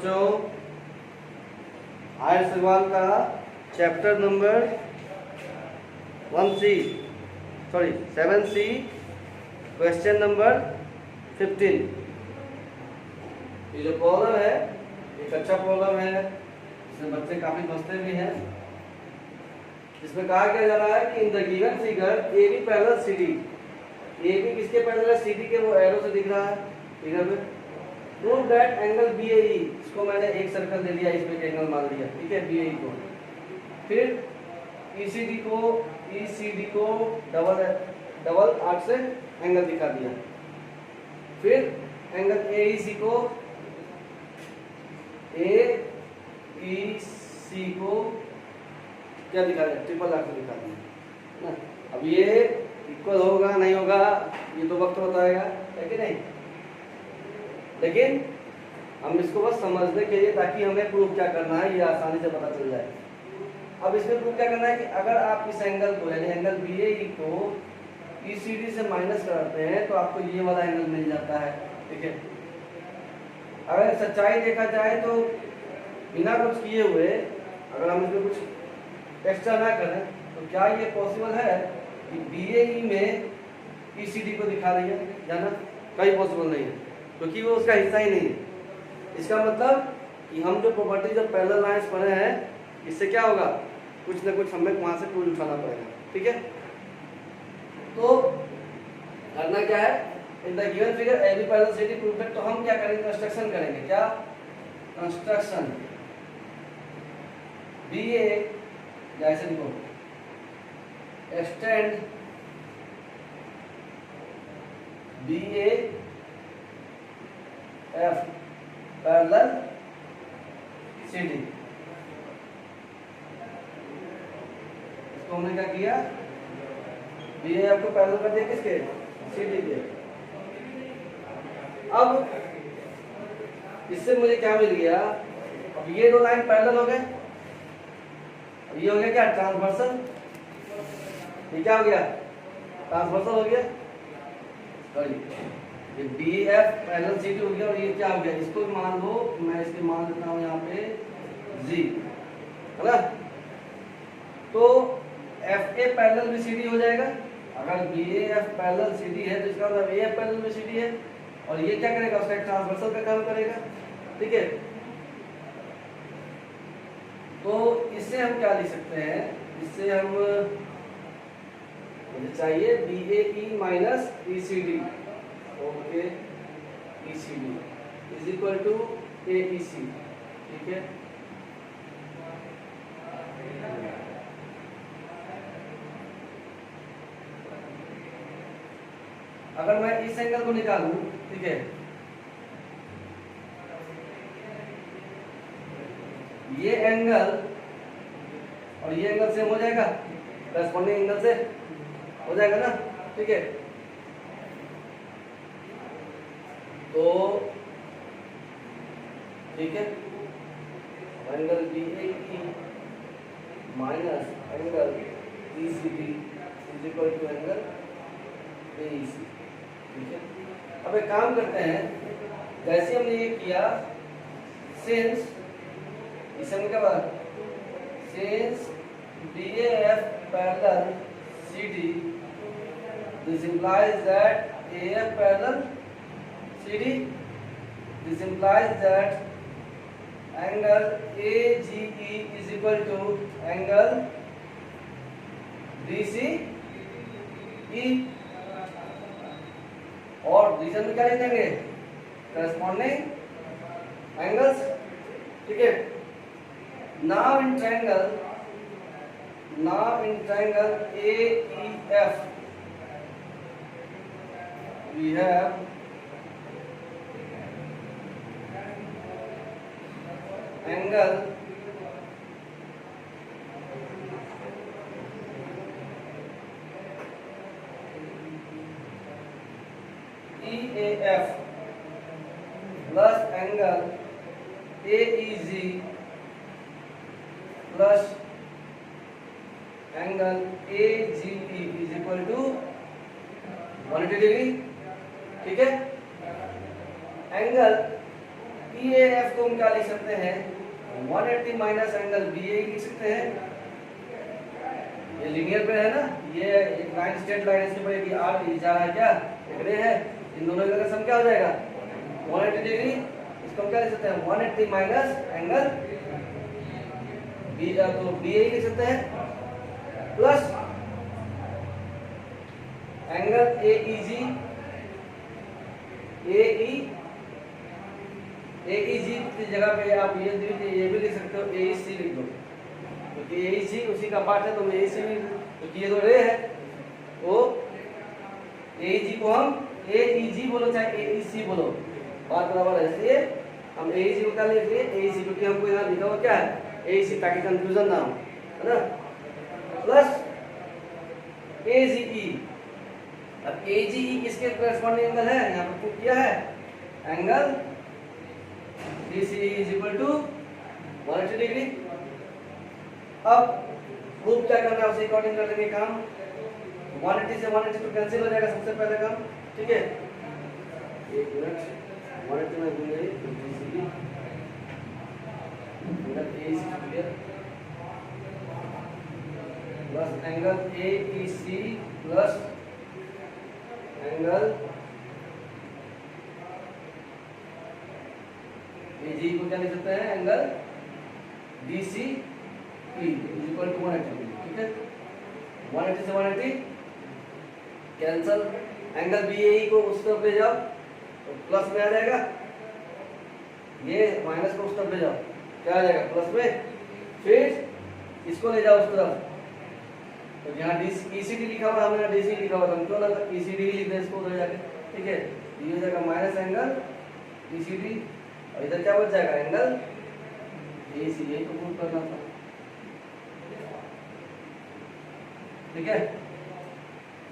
बच्चों, आर्य सवाल का chapter number 7C, question number 15। ये जो प्रॉब्लम है एक अच्छा प्रॉब्लम है, इसमें बच्चे काफी समझते भी हैं। इसमें कहा क्या जा रहा है कि in the given figure A B parallel C D, A B किसके पैरेलल है, सी डी के, वो एरो से दिख रहा है फिगर में। Prove that angle B A ई, इसको मैंने एक सर्कल दे दिया, इसमें एंगल मान लिया, ठीक है, बी ए ई को। फिर ईसीडी को डबल आर्क से एंगल दिखा दिया। फिर एंगल ए ई सी को क्या दिखा दिया, ट्रिपल आर्क से दिखा दिया ना। अब ये इक्वल होगा नहीं होगा ये तो वक्त बताएगा, है कि नहीं, लेकिन हम इसको बस समझने के लिए, ताकि हमें प्रूफ क्या करना है ये आसानी से पता चल जाए। अब इसमें प्रूफ क्या करना है कि अगर आप इस एंगल को, यानी एंगल बी ए ई को ईसीडी से माइनस करते हैं तो आपको ये वाला एंगल मिल जाता है, ठीक है। अगर सच्चाई देखा जाए तो बिना कुछ किए हुए अगर हम इसमें कुछ एक्स्ट्रा ना करें तो क्या ये पॉसिबल है कि बी ए ई में ईसीडी को दिखा रही है, जाना कहीं पॉसिबल नहीं है, क्योंकि वो उसका हिस्सा ही नहीं है। इसका मतलब कि हम जो प्रॉपर्टी जब पैरेलल लाइंस पढ़े हैं, इससे क्या होगा, कुछ ना कुछ हमें वहां से प्रूफ उठाना पड़ेगा, ठीक है। तो करना क्या है, in the given figure A B parallel C D proof है, तो हम क्या करेंगे, कंस्ट्रक्शन करेंगे। क्या कंस्ट्रक्शन, बी ए, जैसे लिखो, extend B A F parallel C D. इसको हमने क्या किया, बी ए एफ को पैरेलल कर दिया किसके, सी डी के। अब इससे मुझे क्या मिल गया, अब ये दो लाइन पैरेलल हो गए, अब ये हो गया क्या, ट्रांसवर्सल। ये क्या हो गया, ट्रांसवर्सल हो गया, सॉरी ये B F parallel C D हो गया। और ये क्या हो गया, इसको मान लो, मैं इसके मान देता हूं यहाँ पे जी, है ना। तो एफ ए पैरेलल में सी डी हो जाएगा। अगर B A F parallel C D है तो इसका मतलब ए एफ पैरेलल में सी डी है, और ये क्या करेगा, उसका एक ट्रांसवर्सल का काम करेगा, ठीक है। तो इससे हम क्या लिख सकते हैं, इससे हम मुझे चाहिए B A E minus E C D, okay, E C D is equal to A E C, ठीक है। अगर मैं इस एंगल को निकालूं, ठीक है, ये एंगल और ये एंगल सेम हो जाएगा, करस्पॉन्डिंग एंगल से हो जाएगा ना, ठीक है। तो ठीक है, angle B A E minus angle E C D is equal to angle A E C, ठीक है। अब एक काम करते हैं, जैसे हमने ये किया, सिंस इसे हम क्या बात, since B A F parallel C D, this implies that A F parallel C D, this implies that angle AGE is equal to angle DCE, और रीजन में क्या लिख देंगे, करस्पॉन्डिंग एंगल्स, ठीक है। Now in triangle AEF we have angle EAF plus angle AEG plus angle AGE is equal to 180 degree, ठीक है। Angle E ए F को हम क्या लिख सकते हैं 180 माइनस एंगल बी ए लिख सकते हैं। ये लीनियर पे है ना, ये एक लाइन स्ट्रेट लाइन इसके ऊपर एक आर जा रहा है क्या एक रे है, इन दोनों का सम क्या हो जाएगा 180 डिग्री। इसको हम क्या लिख सकते हैं 180 माइनस एंगल बी, तो बी ए लिख सकते हैं प्लस एंगल ए ई जी की जगह पे आप ये भी लिख सकते हो ए ई सी लिख दो, क्योंकि ए ई सी उसी का पार्ट है, तो ए ई सी भी, क्योंकि ये तो रे है, वो ए ई जी को हम ए ई जी बोलो चाहे ए ई सी बोलो, बात बराबर है। इसलिए हम ए ई जी को क्या लिख लिए ए ई सी, क्योंकि हमको यहाँ लिखा हुआ क्या है ए ई सी, ताकि कंफ्यूजन ना हो, है ना, प्लस ए जी ई। अब ए जी ई किसके करेस्पॉन्डिंग एंगल है, यहाँ पर प्रूव किया है angle D C is equal to 180 degree. अब प्रूफ क्या करना है उसी अकॉर्डिंग कर लेंगे काम। 180 से 180 तो कैंसिल हो जाएगा सबसे पहले काम, ठीक है, एक मिनट 180 में भूल गई BCD angle A C clear plus angle A E C plus angle A G को क्या लिख सकते हैं angle D C E is equal to 180, ठीक है, 180 से 180 कैंसल, एंगल बी ए को उस तरफ ले जाओ तो प्लस में आ जाएगा, ये माइनस को उस तरफ ले जाओ क्या आ जाएगा प्लस में, फिर इसको ले जाओ उस तरफ, तो यहाँ ईसीडी लिखा हुआ हमने डीसी लिखा हुआ था, हम क्यों ना ईसीडी लिख दें इसको उधर जाके, ठीक है, ये हो जाएगा माइनस एंगल ईसीडी और इधर क्या बच जाएगा एंगल एसी, यही तो प्रूव करना था, ठीक है।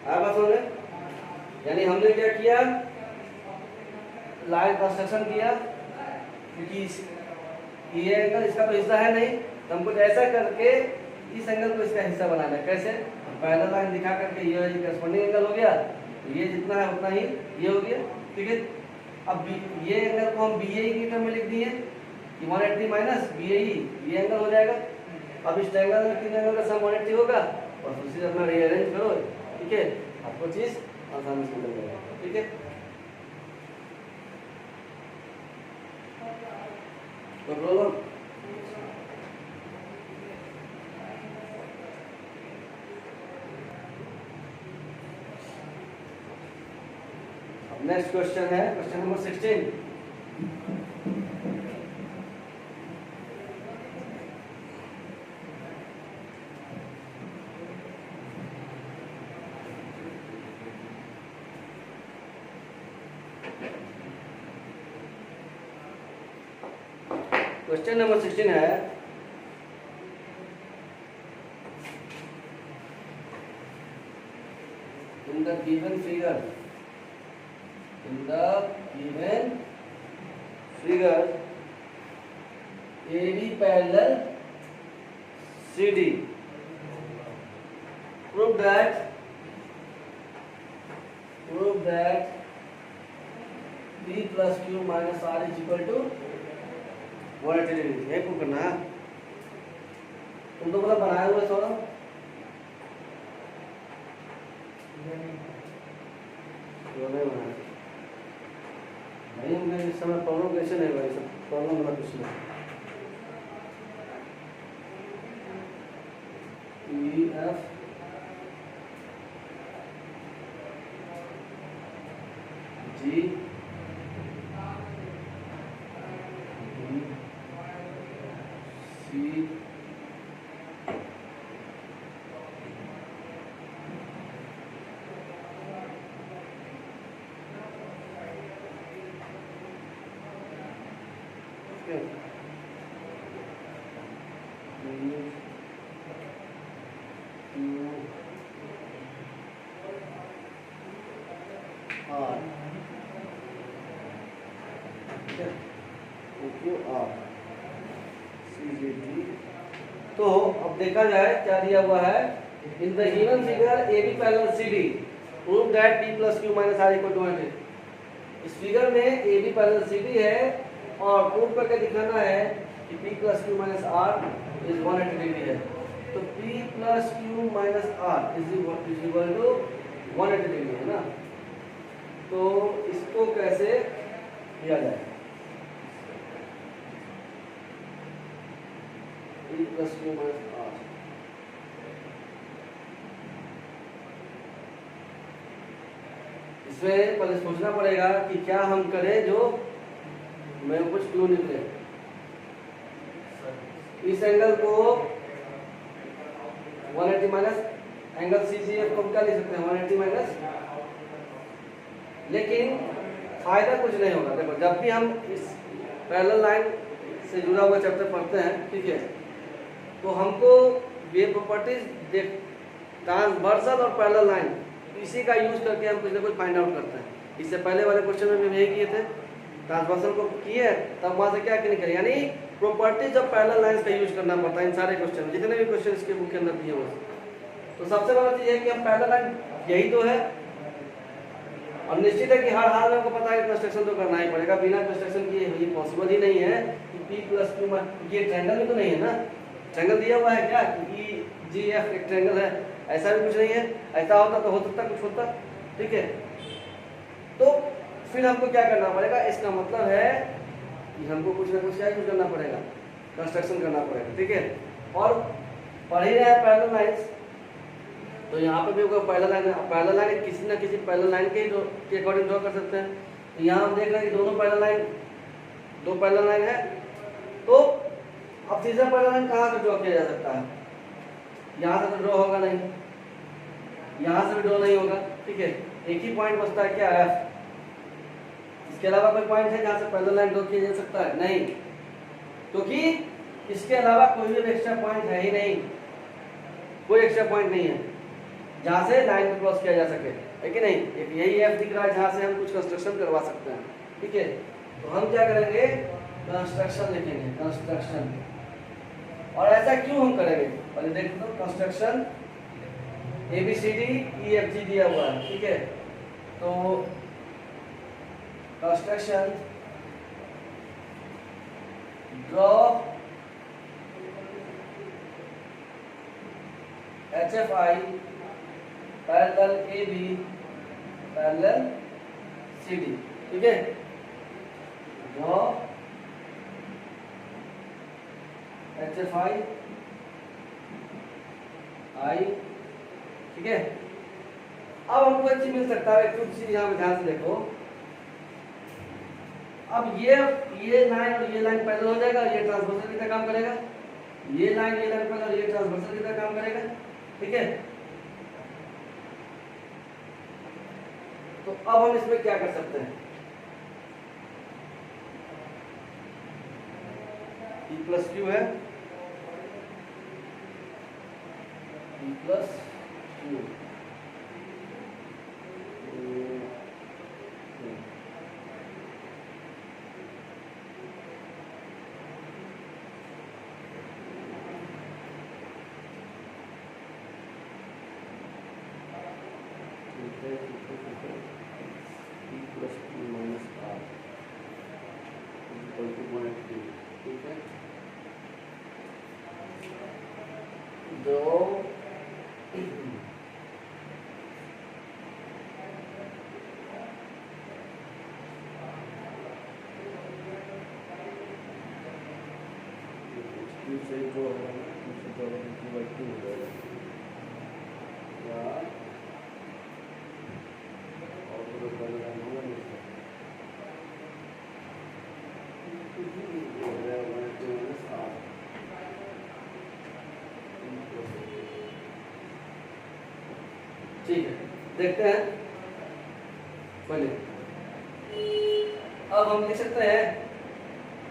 आप बात समझ, यानी हमने क्या किया लाइन कंस्ट्रक्शन किया, क्योंकि ये एंगल इसका तो हिस्सा है नहीं, तो हमको ऐसा करके इस एंगल को इसका हिस्सा बनाना है। कैसे, पहला लाइन दिखा करके ये करस्पॉन्डिंग एंगल हो गया, तो ये जितना है उतना ही ये हो गया, ठीक है। अब ये एंगल को हम बी ए की टर्म में लिख दिए कि 180 माइनस बी ए, ये एंगल हो जाएगा। अब इस ट्रायंगल में कितने एंगल का सम 180 होगा, और उसी अपना रीअरेंज करो, ठीक है, आपको चीज आसानी से मिल जाएगा, ठीक है। तो प्रॉब्लम नेक्स्ट क्वेश्चन है क्वेश्चन नंबर 16। क्वेश्चन नंबर 16 है, in the given figure AB parallel CD, prove that B plus Q minus R is equal to 180 degree. ये प्रूव करना है, तुम तो मतलब बनाए हुए सोना भाई, हमने इस समय प्रॉब्लम कैसे नहीं भाई, सब प्रॉब्लम वाला कुछ नहीं। ई एफ जी सी तो अब देखा जाए क्या दिया हुआ है, in the given figure A B parallel C D prove that B plus Q minus R equal to 180। इस फिगर में A B parallel C D है और प्रूव करके दिखाना है कि P plus Q minus R is 180 degree है। तो P plus Q minus R is equal to 180 degree है ना। तो इसको कैसे किया जाए? P plus Q minus are, इसमें पहले सोचना पड़ेगा कि क्या हम करें जो मैं कुछ क्लू निकले। इस एंगल को 180 माइनस एंगल CGF को क्या लिख सकते हैं 180 माइनस, लेकिन फायदा कुछ नहीं होगा। देखो जब भी हम इस पैरेलल लाइन से जुड़ा हुआ चैप्टर पढ़ते हैं, ठीक है, तो हमको ये प्रॉपर्टीज देख ट्रांसवर्सल और पैरेलल लाइन इसी का यूज करके हम कुछ ना कुछ फाइंड आउट करते हैं। इससे पहले वाले क्वेश्चन में भी यही किए थे, ट्रांसवर्सल को किए तब वहां से क्या निकले, यानी प्रॉपर्टीज ऑफ पैरेलल लाइंस का यूज करना पड़ता है इन सारे क्वेश्चन में, जितने भी क्वेश्चन इसके बुक के अंदर दिए हुए। तो सबसे बड़ा चीज है कि हम पैरेलल लाइन यही तो है, और निश्चित है कि हर हाल में हमको पता है कंस्ट्रक्शन तो करना ही पड़ेगा, बिना कंस्ट्रक्शन किए ये पॉसिबल ही नहीं है कि P प्लस क्यू में ये ट्रायंगल भी तो नहीं है ना, ट्रायंगल दिया हुआ है क्या कि EGF एक ट्रायंगल है, ऐसा भी कुछ नहीं है। ऐसा होता तो हो सकता कुछ होता, ठीक है। तो फिर हमको क्या करना पड़ेगा, इसका मतलब है कि हमको कुछ ना कुछ क्या यूज करना पड़ेगा, कंस्ट्रक्शन करना पड़ेगा, ठीक है। और पढ़ ही रहे हैं पैरेलल लाइंस, तो यहाँ पे भी पैरेलल लाइन किसी ना किसी पैरेलल लाइन के अकॉर्डिंग ड्रॉ कर सकते हैं। तो यहाँ हम देख रहे हैं कि दोनों पैरेलल लाइन, दो पैरेलल लाइन है। तो अब तीसरा पैरेलल लाइन कहाँ से ड्रॉ किया जा सकता है? यहाँ से तो ड्रॉ होगा नहीं, यहाँ से भी ड्रॉ नहीं होगा, ठीक है। एक ही पॉइंट बचता है क्या, F। इसके अलावा कोई पॉइंट है जहाँ से पैरेलल लाइन ड्रॉ किया जा सकता है? नहीं, क्योंकि इसके अलावा कोई भी एक्स्ट्रा पॉइंट है ही नहीं, कोई एक्स्ट्रा पॉइंट नहीं है जहाँ से लाइन को क्रॉस किया जा सके, है कि नहीं। एक यही F दिख रहा है जहाँ से हम कुछ कंस्ट्रक्शन करवा सकते हैं, ठीक है। तो हम क्या करेंगे, कंस्ट्रक्शन लिखेंगे, कंस्ट्रक्शन। और ऐसा क्यों हम करेंगे, पहले देख लो। कंस्ट्रक्शन ABCDEFG दिया हुआ है, ठीक है। तो construction draw HFI parallel AB parallel CD, ठीक है। ड्रॉ HFI I, ठीक है। अब हमको एक चीज मिल सकता है, कुछ चीज यहाँ पे ध्यान से देखो। अब ये लाइन और ये लाइन पैरेलल हो जाएगा, ये ट्रांसवर्सल की तरह काम करेगा, ये लाइन पैरेलल और ये ट्रांसवर्सल की तरह काम करेगा, ठीक है। तो अब हम इसमें क्या कर सकते हैं, P प्लस क्यू है, P प्लस क्यू, ठीक है। दो से जो ठीक है, देखते हैं पहले। अब हम लिख सकते हैं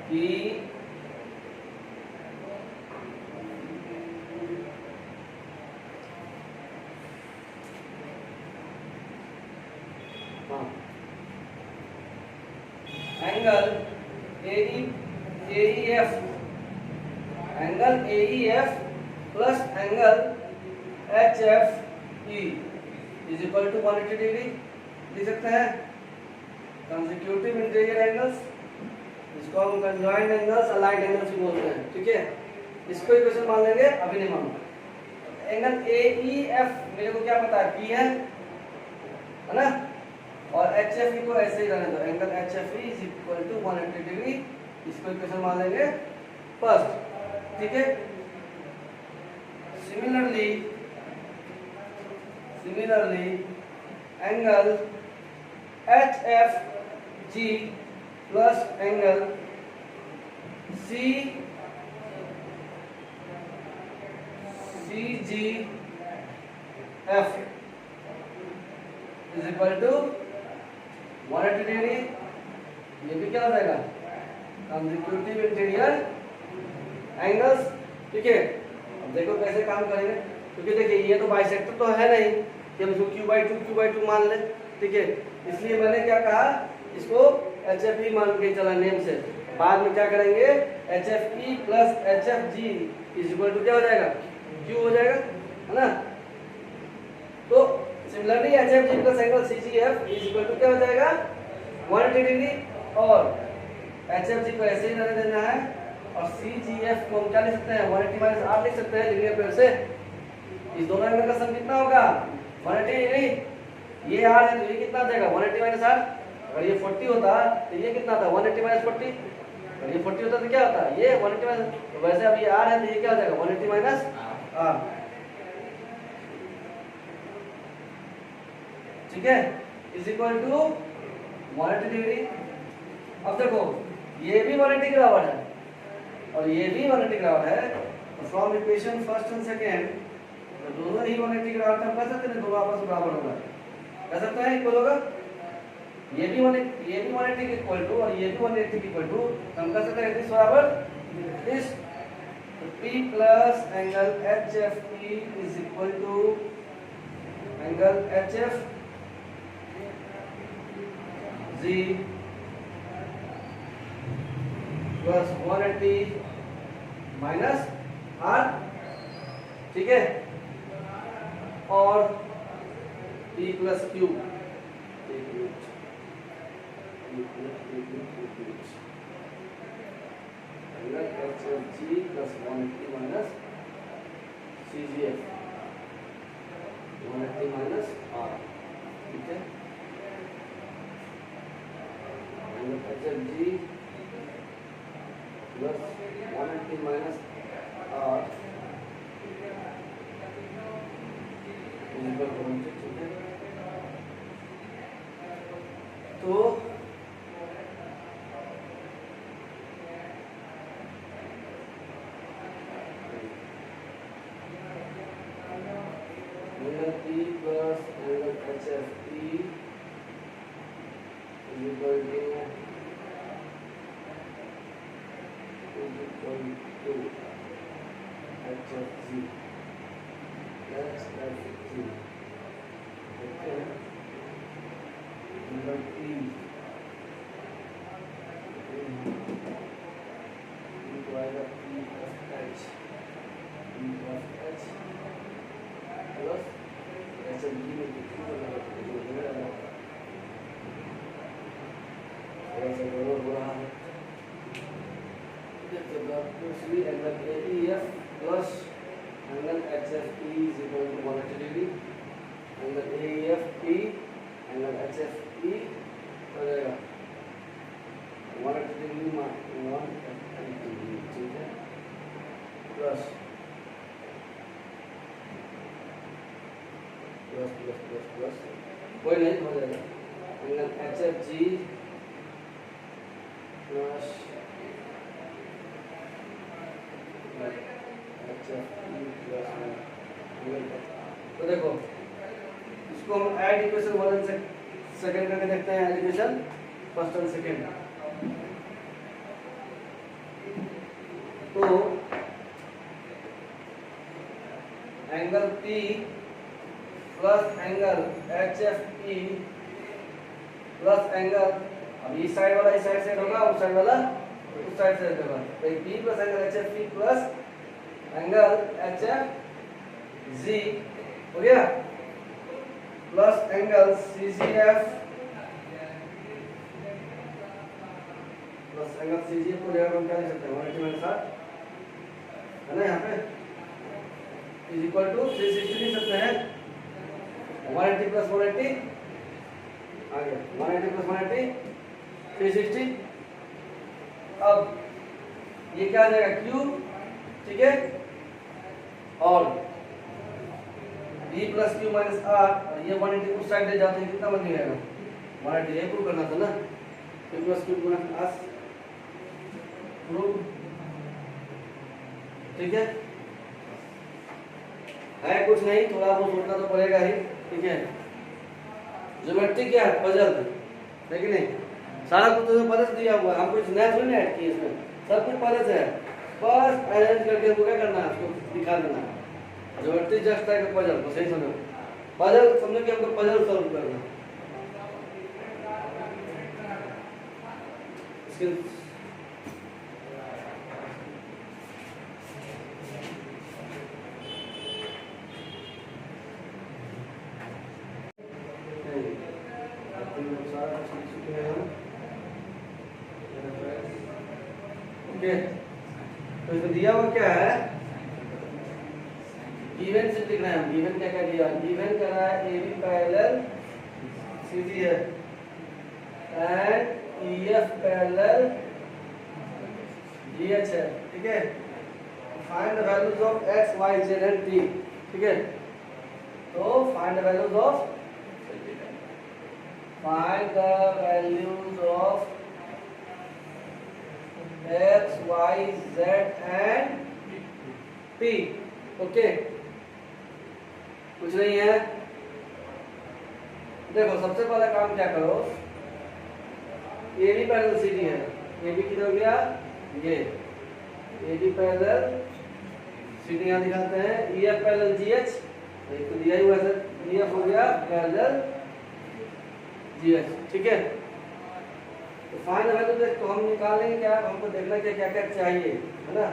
कि angle AEF, angle AEF plus angle HFE is equal to 180 degree लिख सकते हैं। कंसेक्यूटिव इंटीरियर एंगल्स इसको हम कंजॉइंट एंगल्स अलाइंड एंगल्स भी बोलते हैं, ठीक है। इसको इक्वेशन मान लेंगे, अभी नहीं मानूंगा। एंगल AEF मेरे को क्या पता है, P है ना, और HFE को ऐसे ही रहने दो, angle HFE is equal to 180 degree. इसको इक्वेशन मान लेंगे फर्स्ट, ठीक है। Similarly angle HFG plus angle CGF is equal to 180 degree. ये भी क्या हो जाएगा, कंसेक्यूटिव इंटीरियर एंगल्स, ठीक है। अब देखो कैसे काम करेंगे, क्योंकि देखिए ये तो बाइसेक्टर तो है नहीं कि हम इसको q/2 मान ले, ठीक है। इसलिए मैंने क्या कहा, इसको HFE मान के चला नेम से। बाद में क्या करेंगे, HFE plus HFG is equal to क्या हो जाएगा, Q हो जाएगा, है ना। तो similarly HFG plus angle CGF is equal to क्या हो जाएगा, 180 डिग्री। और HFG को ऐसे ही रहने देना है, और CGF को हम क्या लिख सकते हैं, 180 माइनस 8 लिख सकते हैं लीनियर पेयर से। इस दोनों एंगल का सम कितना होगा, 180 डिग्री। ये 8 है तो ये कितना आ जाएगा, 180 माइनस 8। अगर ये 40 होता तो ये कितना था, 180 माइनस 40। अगर ये 40 होता तो क्या होता, ये 180 माइनस, तो वैसे अब ये 8 है तो ये क्या हो जाएगा, 180 माइनस 8, ठीक है, इज इक्वल टू 180 डिग्री। अब देखो ये भी 180 गिरावट है और ये भी 180 गिरावट है, तो from equation first and second दोनों ही 180 गिरावट हम कह सकते हैं, दोनों आपस में बराबर होगा, कह सकते हैं इक्वल होगा। ये भी 180 के इक्वल टू और ये भी 180 के इक्वल टू, हम कह सकते हैं दिस बराबर इस P plus angle HFE is equal to angle HFG plus 180 minus R, ठीक है। और P plus Q angle HFG plus 180 minus CGF 180 minus R, ठीक है। Angle HFG plus 180 minus R equal to, ठीक है। तो P plus angle HFE is equal to HFG plus FG, okay, angle P divided P of H plus HFG में कितनी हो रहा है, दूसरी angle AEF plus angle HFE is equal to 180 degree. Angle AEF P angle HFE हो जाएगा 180 degree minus 180 degree, ठीक है, plus plus plus plus plus कोई नहीं हो जाएगा, एंगल HFG प्लस तो देखो इसको हम ऐड इक्वेशन 1 एंड सेकंड करके देखते हैं, इक्वेशन फर्स्ट एंड सेकंड। तो angle P plus angle HFE plus angle, अब इस साइड वाला इस साइड से होगा, उस साइड वाला उस साइड से होगा, तो P plus angle HFE plus angle HFG हो गया, plus angle CGF plus angle CG को जगह हम क्या लिख सकते हैं 180 माइनस 60 है ना, यहाँ पे इज इक्वल टू 360 लिख सकते हैं। 180 प्लस 180 आ गया, 180 प्लस 180 360। अब ये क्या आ जाएगा क्यूब, ठीक है, और b plus Q minus R, ये 180 उस साइड ले जाते हैं कितना बन जाएगा 180, ये प्रूव करना था ना, b plus Q minus R prove, ठीक है कुछ नहीं, थोड़ा बहुत सोचना तो पड़ेगा ही, ठीक है। ज्योमेट्री क्या है, पजल है कि नहीं, सारा कुछ तो पजल दिया हुआ है, हम कुछ नया थोड़ी ना ऐड किए इसमें, सब कुछ पजल है, बस अरेंज करके हमको क्या करना है, उसको दिखा देना है। Geometry just like a puzzle, बस यही समझो, पजल समझो कि हमको पजल सॉल्व करना है। स्किल्स ओके, तो इसमें दिया हुआ क्या है, गिवन से लिखना है, गिवन क्या क्या दिया, गिवन कर रहा है AB पैरेलल CD है एंड EF पैरेलल GH है, ठीक है। Find the values of x y z and t, ठीक है, तो find the values of x y z and t, okay कुछ नहीं है। देखो सबसे पहला काम क्या करो, AB पैरेलल CD है, AB किधर हो गया, ये AB पैरेलल CD यहाँ दिखाते हैं, EF पैरेलल GH, एक तो दिया ही हुआ है, EF हो गया पैरेलल GH, ठीक है। तो फाइंड द वैल्यू तो हम निकालेंगे क्या, हमको देखना क्या क्या क्या चाहिए, है ना,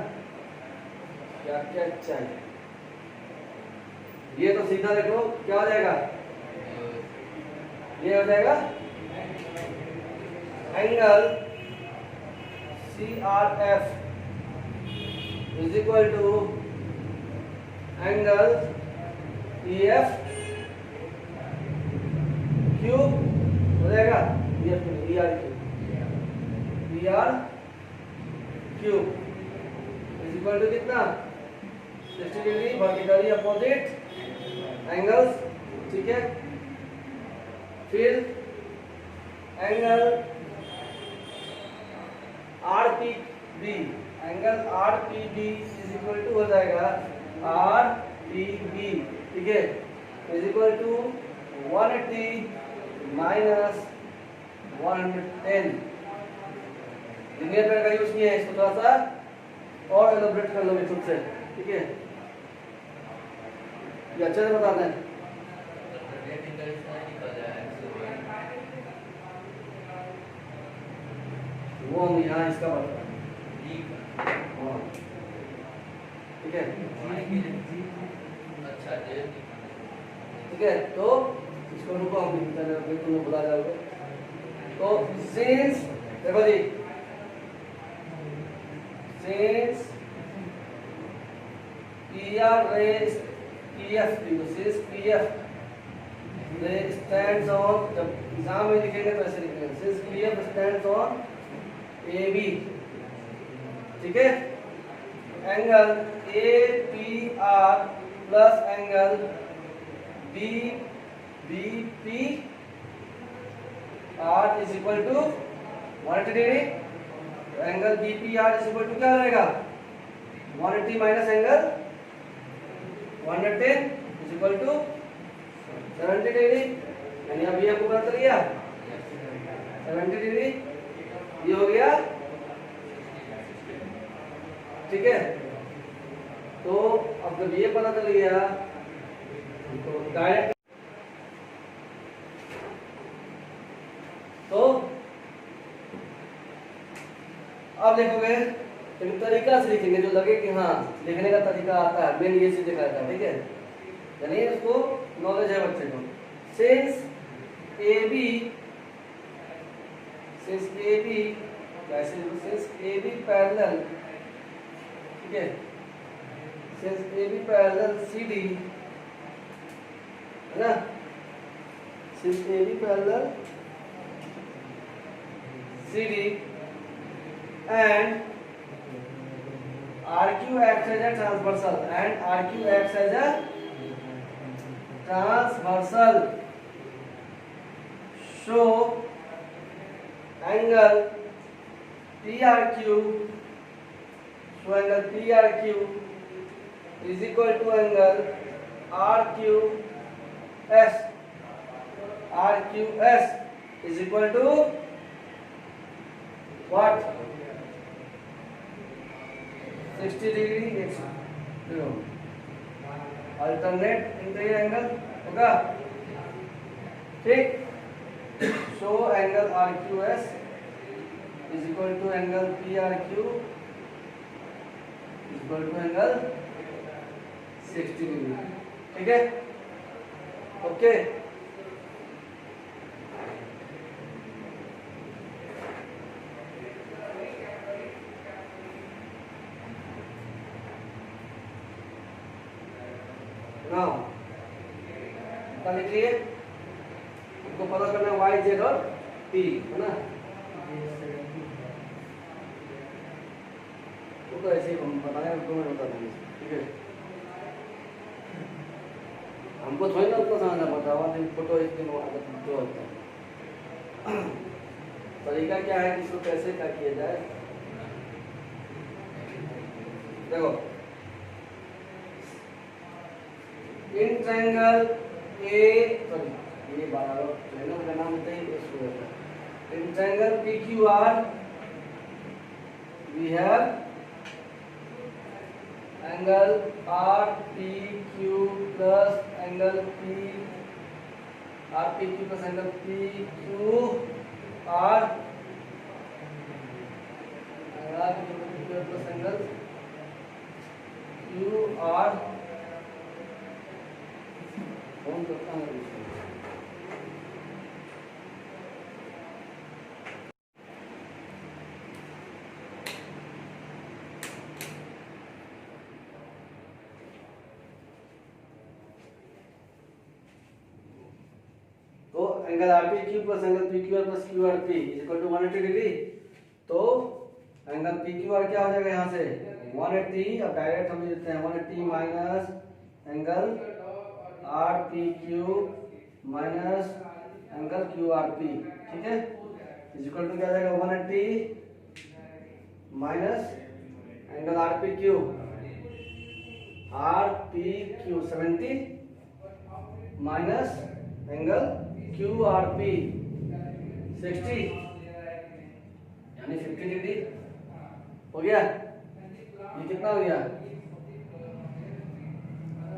क्या क्या चाहिए। ये तो सीधा देखो क्या हो जाएगा, ये हो जाएगा angle CRF is equal to angle EF cube हो जाएगा, ER cube is equal to कितना 60 डिग्री वर्टिकली अपोजिट एंगल्स, ठीक है। फिर angle RPB, angle RPB is equal to हो जाएगा RPB, ठीक है, is equal to 180 minus 110। Linear pair का यूज किया है, इसको थोड़ा सा और एलोबरेट कर लो खुद से, ठीक है, ये अच्छे से बताना है। वो हम यहाँ इसका बता, ठीक है, ठीक है, तो इसको रुको हम तुम्हें बुला जाओगे। तो सिंस देखो जी, since PR raised PF, since PF stands on, जब एग्जाम में लिखेंगे तो ऐसे लिखेंगे, since PF stands on AB, ठीक है, angle APR plus angle BBP R is equal to 180 degree, angle BPR is equal to क्या रहेगा 180 minus angle 110 is equal to 70 degree, यानी अब ये आपको पता चल गया 70 डिग्री, ये हो गया, ठीक है। तो अब जब ये पता चल गया तो डायरेक्ट, तो अब देखोगे लेकिन तरीका से लिखेंगे जो लगे कि हाँ लिखने का तरीका आता है, मेन ये चीज दिखाता है, ठीक है, यानी इसको नॉलेज है बच्चे को। सिंस AB कैसे सिंस ए बी पैरेलल, ठीक है, since A B parallel C D, है ना, since A B parallel C D and RQ acts as a transversal, and RQ acts as a transversal, so angle PRQ, so angle PRQ is equal to angle RQS, RQS is equal to what? 60 degree alternate interior angle होगा, ठीक। so angle RQS is equal to angle PRQ is equal to angle 60 degree, ठीक है, okay. Now पता लिखिए, हमको पता करना है y z और t, है ना, तो ऐसे ही हम बताएं, उसको मैं बता देंगे, ठीक है। हमको थोड़ी ना उतना समझना पड़ता है, लेकिन फोटो इसमें जो होता है तरीका क्या है, इसको कैसे क्या किया जाए। देखो इन ट्रायंगल ए, सॉरी ये 12 ट्रायंगल का नाम होता है in triangle P Q R we have angle R P Q plus angle P R P Q plus angle P Q R plus angle Q R कौन करता है इसको। तो angle R P Q plus angle P Q R plus Q R P is equal to 180 degree. तो angle P Q R क्या हो जाएगा यहाँ से 180, अब डायरेक्ट हम लिखते हैं 180 minus angle R P Q minus angle Q R P, ठीक है, इज इक्वल टू क्या जाएगा 180 minus angle R P Q 70 minus angle Q R P 60 यानी 50 डिग्री हो गया। ये कितना हो गया,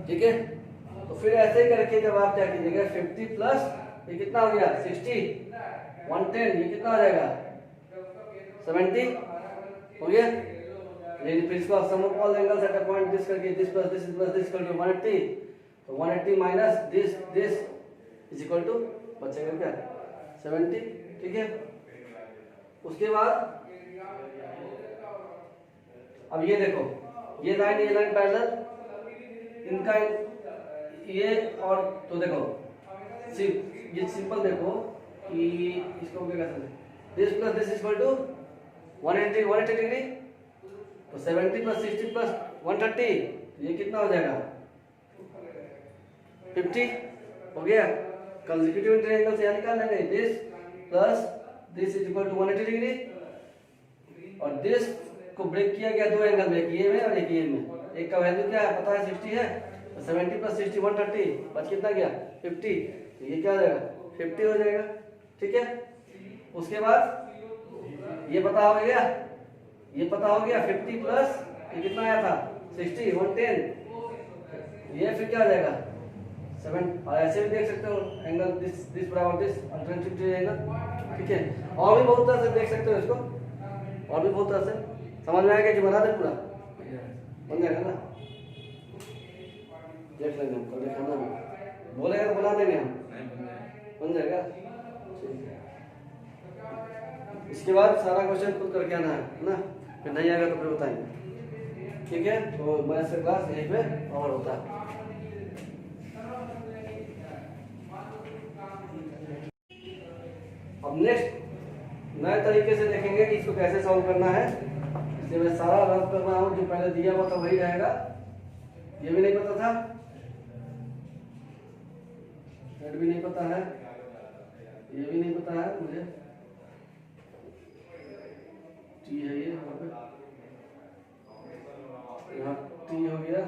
ठीक है। तो फिर ऐसे ही करके जब आप क्या कीजिएगा 50 प्लस ये कितना हो गया 60 110, ये कितना हो जाएगा 70 हो गया। लेकिन फिर इसको sum of all angles at a point this करके this plus this equal to 180, तो 180 minus this is equal to बचेगा क्या 70, ठीक है। उसके बाद अब ये देखो ये लाइन पैरेलल इनका ये, और तो देखो ये सिंपल देखो कि इसको क्या कर सकते हैं this plus this equal to 180 degree, तो 70 प्लस 60 प्लस 130 ये कितना हो जाएगा 50 हो गया। कंसेक्यूटिव ट्रायंगल से निकाल लेंगे this plus this is equal to 180 degree, और दिस को ब्रेक किया गया दो एंगल में, एक ये में और एक ये में। एक का वैल्यू क्या है पता है 60 है, तो 70 प्लस 60 130 बच कितना गया 50, तो ये क्या हो जाएगा 50 हो जाएगा, ठीक है। उसके बाद ये पता हो गया 50 प्लस ये कितना आया था 60 110, ये फिर क्या हो जाएगा 7। और ऐसे भी देख सकते हो एंगल दिस बराबर दिस अल्टरनेटिव एंगल, ठीक है। और भी बहुत तरह से देख सकते हो इसको, और भी बहुत तरह से समझ में आएगा कि बना दे पूरा बन जाएगा ना, देख लेंगे हम कल दिखाना में बोलेगा तो बना देंगे हम, बन जाएगा, ठीक है। इसके बाद सारा क्वेश्चन खुद करके आना है ना, फिर नहीं आएगा तो फिर बताएंगे, ठीक है। तो मैथ्स का क्लास यहीं पे और होता है। अब नेक्स्ट नए तरीके से देखेंगे कि इसको कैसे सॉल्व करना है। इसलिए मैं सारा रफ कर रहा हूँ, जो पहले दिया हुआ था वही रहेगा। ये भी नहीं पता था, हेड भी नहीं पता है, ये भी नहीं पता है मुझे, टी है ये यहाँ पे, यहाँ टी हो गया,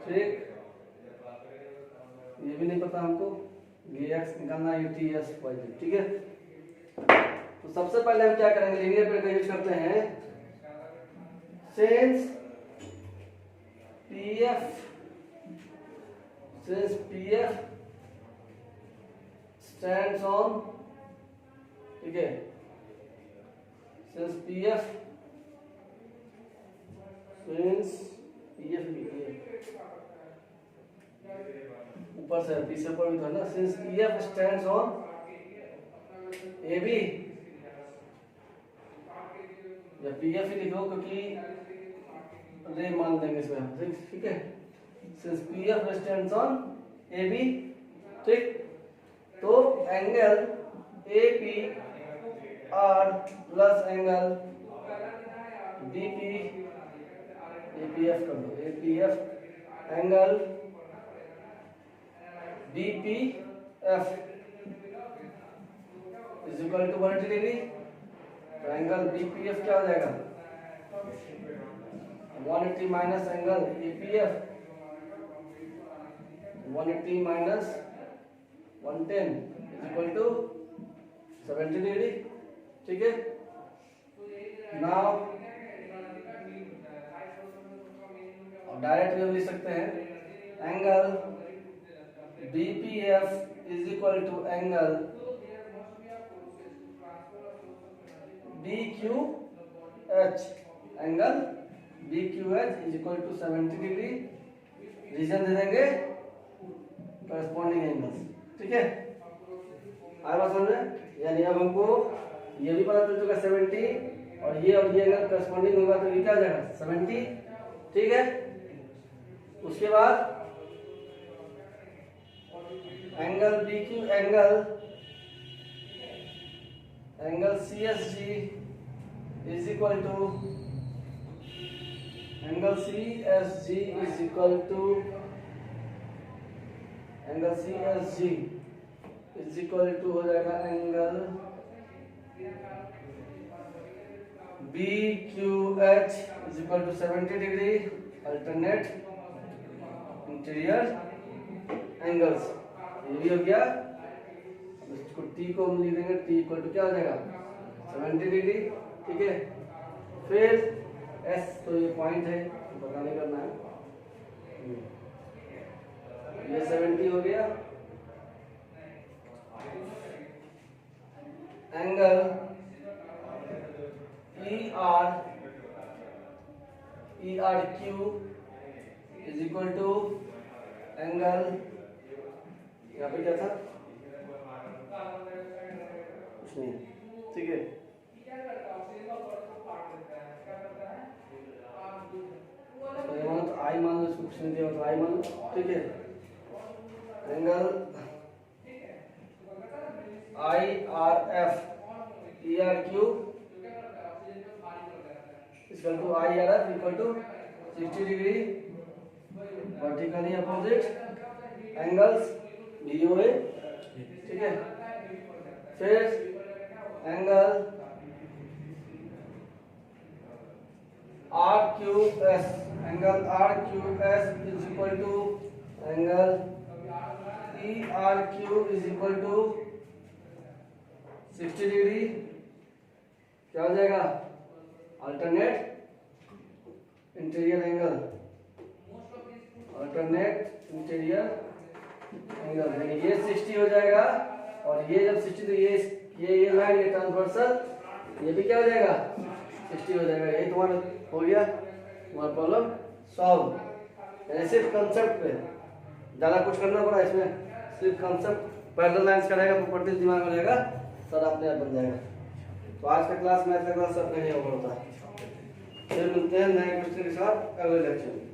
ठीक। ये भी नहीं पता हमको, ये एक्स निकालना है, टी एस वाई, ठीक है। तो सबसे पहले हम क्या करेंगे, लीनियर पेयर का यूज करते हैं। सिंस पीएफ स्टैंड्स ऑन, ठीक है, सिंस पीएफ ऊपर से पीछे ऊपर भी था ना, since P F stands on A B, या पीएफ ही लिखो क्योंकि रे मान देंगे इसमें, ठीक है। Since P F stands on A B, ठीक, तो angle A P R plus angle B P, A P F कर दो, A P F angle B P F is equal to 180 degree. तो एंगल बी पी एफ क्या हो जाएगा, 180 minus angle A P F, 180 minus 110 is equal to 70 degree, ठीक है। Now direct way लिख सकते हैं, angle B P F is equal to angle B Q H, angle B Q H is equal to 70 degree, reason दे देंगे corresponding angles, ठीक है। आया बात समझ में? यानी अब हमको ये भी पता चल चुका 70, और ये एंगल करस्पॉन्डिंग होगा तो ये क्या हो जाएगा 70, ठीक है। उसके बाद angle B Q angle C S G is equal to angle C S G is equal to angle C S G is equal to हो जाएगा angle B Q H is equal to 70 degree, alternate interior angles, ये भी हो गया। इसको T को हम लिख देंगे, टी इक्वल टू क्या हो जाएगा 70 डिग्री, ठीक है। फिर एस, तो ये पॉइंट है, पता नहीं करना है, ये 70 हो गया। Angle E R Q is equal to angle, यहाँ पे क्या था, कुछ नहीं, ठीक है। तो आई मान लो, इसको कुछ नहीं दिया तो आई मान लो, ठीक है। Angle I R F E R Q equal to I R F equal to 60 degree, vertically opposite angles B O A, ठीक है। फिर angle R Q S, angle R Q S is equal to angle E R Q is equal to 60 degree, क्या हो जाएगा alternate interior angle, alternate interior angle, यानी ये 60 हो जाएगा, और ये जब 60 तो ये लाइन ये ट्रांसवर्सल, ये भी क्या हो जाएगा 60 हो जाएगा। यही तुम्हारा हो गया, तुम्हारा प्रॉब्लम सॉल्व। यानी सिर्फ कंसेप्ट पे ज़्यादा कुछ करना पड़ा इसमें, सिर्फ कंसेप्ट पैरेलल लाइंस का रहेगा, प्रॉपर्टीज दिमाग में रहेगा, सर अपने आप बन जाएगा। तो आज का क्लास मैथ का क्लास अपने नहीं ओवर होता है। फिर मिलते हैं नए क्वेश्चन के साथ अगले लेक्चर में।